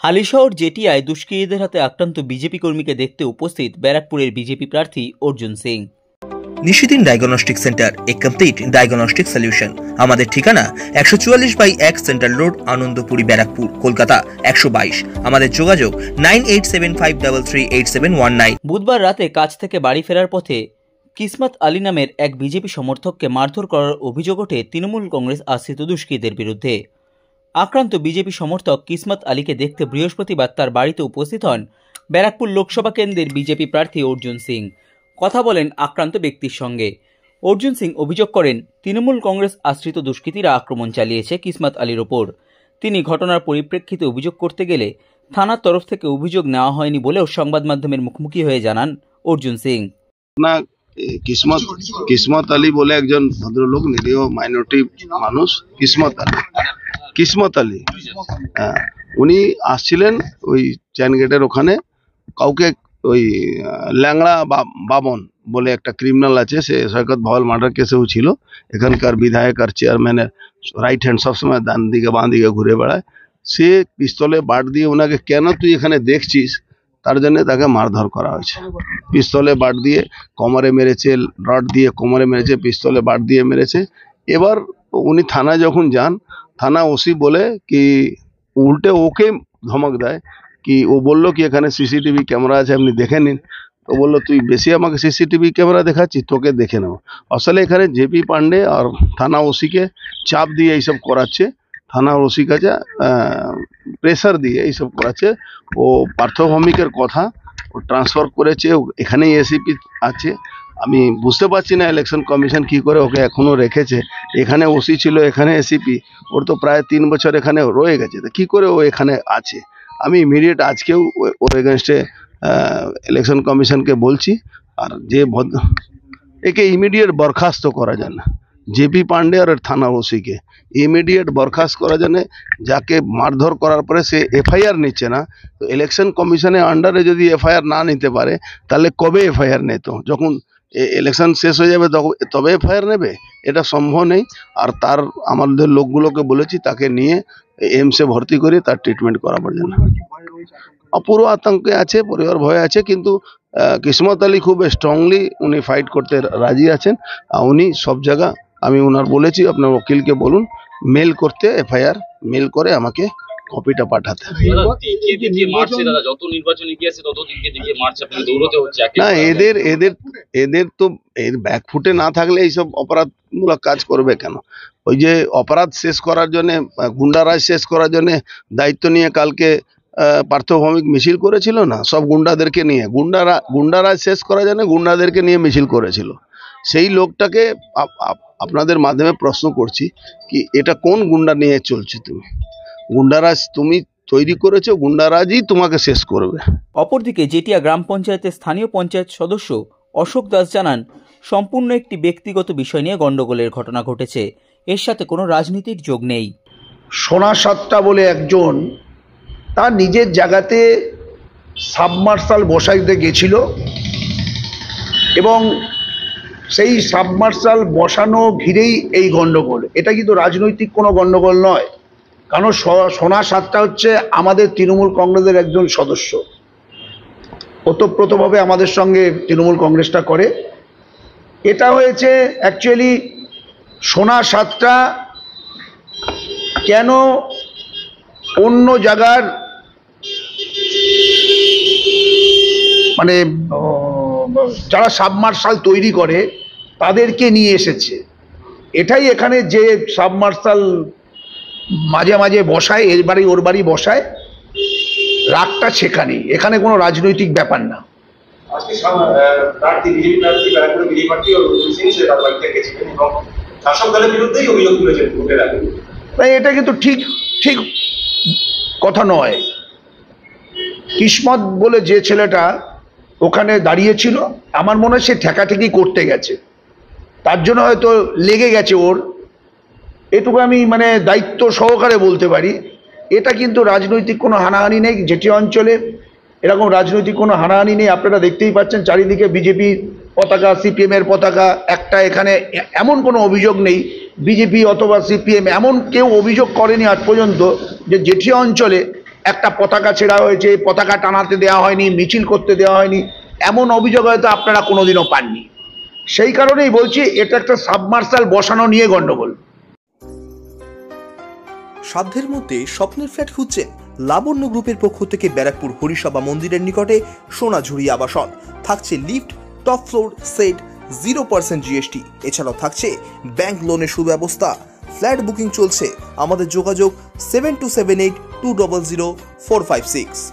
হালিশহর জেটিয়ায় দুষ্কৃতীদের হাতে আক্রান্ত বিজেপি কর্মীকে দেখতে উপস্থিত ব্যারাকপুরের বিজেপি প্রার্থী অর্জুন সিং। নিশিদিন ডায়াগনস্টিক সেন্টার, এ কমপ্লিট ডায়াগনস্টিক সলিউশন। আমাদের ঠিকানা 144/1 সেন্ট্রাল রোড, আনন্দপুরি, ব্যারাকপুর, কলকাতা 122। আমাদের যোগাযোগ 9875338719। বুধবার রাতে কাজ থেকে বাড়ি ফেরার পথে কিসমত আলী নামের এক বিজেপি সমর্থককে মারধর করার অভিযোগ ওঠে তৃণমূল কংগ্রেস আশ্রিত দুষ্কৃতীদের বিরুদ্ধে। আক্রান্ত বিজেপি সমর্থক কিসমত আলীকে দেখতে বৃহস্পতিবার তার বাড়িতে উপস্থিত হন ব্যারাকপুর লোকসভা কেন্দ্রের বিজেপি প্রার্থী অর্জুন সিং। কথা বলেন আক্রান্ত ব্যক্তির সঙ্গে। অর্জুন সিং অভিযোগ করেন তৃণমূল কংগ্রেস আশ্রিত দুষ্কৃতীরা আক্রমণ চালিয়েছে কিসমত আলীর ওপর। তিনি ঘটনার পরিপ্রেক্ষিতে অভিযোগ করতে গেলে থানার তরফ থেকে অভিযোগ নেওয়া হয়নি বলেও সংবাদ মাধ্যমের মুখোমুখি হয়ে জানান অর্জুন সিং। না, কিসমত আলী বলে একজন ভদ্রলোক, নিরীহ মাইনরিটি মানুষ, কিসমত আলী, উনি আসছিলেন ওই চ্যান গেটের ওখানে। কাউকে ওই ল্যাংড়া বাবন বলে একটা ক্রিমিনাল আছে, সে সৈকত ভাওয়াল মার্ডার কেসেও ছিল। এখানকার বিধায়ক আর চেয়ারম্যানের রাইট হ্যান্ড, সবসময় ডান দিকে বাঁ দিকে ঘুরে বেড়ায়। সে পিস্তলে বাট দিয়ে ওনাকে, কেন তুই এখানে দেখছিস, তার জন্য তাকে মারধর করা হয়েছে। পিস্তলে বাট দিয়ে কোমরে মেরেছে, রড দিয়ে কোমরে মেরেছে, পিস্তলে বাট দিয়ে মেরেছে। এবার উনি থানায় যখন যান, থানা ওসি বলে কি, উল্টে ওকে ধমক দেয় কি, ও বললো কি এখানে সিসিটিভি ক্যামেরা আছে, আপনি দেখে নিন। তো বললো তুই বেশি আমাকে সিসিটিভি ক্যামেরা দেখাচ্ছিস, তোকে দেখে নেব। আসলে এখানে জেপি পান্ডে আর থানা ওসিকে চাপ দিয়ে এইসব করাচ্ছে, থানা ওসির কাছে প্রেসার দিয়ে এইসব করাচ্ছে। ও পার্থভৌমিকের কথা ও ট্রান্সফার করেছে, এখানেই এসিপি আছে। আমি বুঝতে পারছি না ইলেকশন কমিশন কি করে ওকে এখনো রেখেছে। এখানে ওসি ছিল, এখানে এসিপি, ওর তো প্রায় 3 বছর এখানে রয়ে গেছে, তো কি করে ও এখানে আছে। আমি ইমিডিয়েট আজকেও ওর এগেনস্টে ইলেকশন কমিশনকে বলছি। আর যে একে ইমিডিয়েট বরখাস্ত করা যায় না, জেপি পান্ডে আর থানা ওসিকে ইমিডিয়েট বরখাস্ত করা জানে। যাকে মারধর করার পরে সে এফআইআর নিচ্ছে না, তো ইলেকশন কমিশনের আন্ডারে যদি এফআইআর না নিতে পারে, তাহলে কবে এফআইআর নিত? যখন ইলেকশন শেষ হয়ে যাবে তবে এফআইআর নেবে? এটা সম্ভব নেই। আর তার আমাদের লোকগুলোকে বলেছি তাকে নিয়ে এইমসে ভর্তি করে তার ট্রিটমেন্ট করাবার জন্য। পুরো আতঙ্কে আছে, পরিবার ভয়ে আছে, কিন্তু কিসমত আলী খুব স্ট্রংলি উনি ফাইট করতে রাজি আছেন। উনি সব জায়গা, আমি ওনার বলেছি আপনার উকিলকে বলুন মেল করতে, এফআইআর মেল করে আমাকে কপিটা পাঠাতে। না, এদের তো এর ব্যাকফুটে না থাকলে এইসব অপরাধমূলক কাজ করবে কেন? ওই যে অপরাধ শেষ করার জন্য, গুন্ডারাজ শেষ করার জন্য দায়িত্ব নিয়ে কালকে পার্থভৌমিক মিছিল করেছিল না, সব গুন্ডাদেরকে নিয়ে। গুন্ডারাজ শেষ করার জন্য গুন্ডাদেরকে নিয়ে মিছিল করেছিল। সেই লোকটাকে আপনাদের মাধ্যমে প্রশ্ন করছি কি, এটা কোন গুন্ডা নিয়ে চলছে? তুমি গুন্ডারাজ তুমি তৈরি করেছো, গুন্ডারাজই তোমাকে শেষ করবে। অপরদিকে জেটিয়া গ্রাম পঞ্চায়েতের স্থানীয় পঞ্চায়েত সদস্য অশোক দাস জানান, সম্পূর্ণ একটি ব্যক্তিগত বিষয় নিয়ে গন্ডগোলের ঘটনা ঘটেছে, এর সাথে কোনো রাজনীতির যোগ নেই। সোনা সাতটা বলে একজন তার নিজের জায়গাতে সাবমার্শাল বসাইতে গেছিল, এবং সেই সাবমার্শাল বসানো ঘিরেই এই গন্ডগোল। এটা কিন্তু রাজনৈতিক কোনো গন্ডগোল নয়, কারণ সোনা সাতটা হচ্ছে আমাদের তৃণমূল কংগ্রেসের একজন সদস্য, ওতপ্রোতভাবে আমাদের সঙ্গে তৃণমূল কংগ্রেসটা করে। এটা হয়েছে অ্যাকচুয়ালি সোনা সাতটা কেন অন্য জায়গার মানে যারা সাবমার্শাল তৈরি করে তাদেরকে নিয়ে এসেছে। এটাই এখানে যে সাবমার্শাল মাঝে মাঝে বসায়, এর বাড়ি ওর বাড়ি বসায়, রাগটা সেখানেই। এখানে কোনো রাজনৈতিক ব্যাপার না। এটা কিন্তু ঠিক কথা নয়। কিসমত বলে যে ছেলেটা ওখানে দাঁড়িয়েছিল, আমার মনে হয় সে ঠেকাঠেকি করতে গেছে, তার জন্য হয়তো লেগে গেছে ওর। এটুকু আমি মানে দায়িত্ব সহকারে বলতে পারি। এটা কিন্তু রাজনৈতিক কোনো হানাহানি নেই, যেটি অঞ্চলে এরকম রাজনৈতিক কোনো হানাহানি নেই। আপনারা দেখতেই পাচ্ছেন চারিদিকে বিজেপি পতাকা, সিপিএমের পতাকা একটা। এখানে এমন কোনো অভিযোগ নেই, বিজেপি অথবা সিপিএম এমন কেউ অভিযোগ করেনি আজ পর্যন্ত যে জেঠি অঞ্চলে একটা পতাকা ছেঁড়া হয়েছে, পতাকা টানাতে দেওয়া হয়নি, মিছিল করতে দেওয়া হয়নি, এমন অভিযোগ হয়তো আপনারা কোনোদিনও পাননি। সেই কারণেই বলছি এটা একটা সাবমার্সাল বসানো নিয়ে গন্ডগোল। সাধ্যের মধ্যে স্বপ্নের ফ্ল্যাট খুঁজছেন? লাবণ্য গ্রুপের পক্ষ থেকে ব্যারাকপুর হরিসভা মন্দিরের নিকটে সোনাঝুরি আবাসন। থাকছে lift, top floor, set, 0% GST। এছাড়াও থাকছে ব্যাংক লোনের সুব্যবস্থা। ফ্ল্যাট বুকিং চলছে। আমাদের যোগাযোগ 7278 200 456।